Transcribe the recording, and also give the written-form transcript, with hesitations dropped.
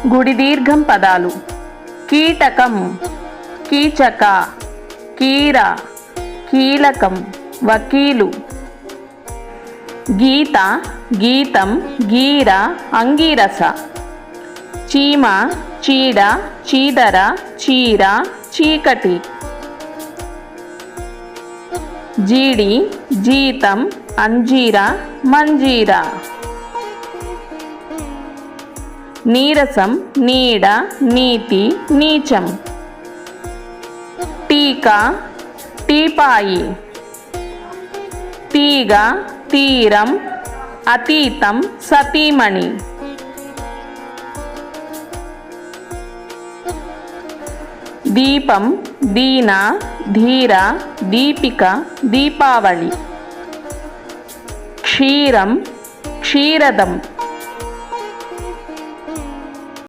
గుడి దీర్ఘం పదాలు: కీటకం, కీచక, కీర, కీలకం, వకీలు. గీత, గీతం, గీర, అంగీరస. చీమ, చీడ, చీదర, చీర, చీకటి. జీడి, జీతం, అంజీర, మంజీర. నీరసం, నీడ, నీతి, నీచం. టీకా, టీపాయి. తీగ, తీరం, అతీతం, సతీమణి. దీపం, దీన, ధీర, దీపిక, దీపావళి. క్షీరం, క్షీరదం.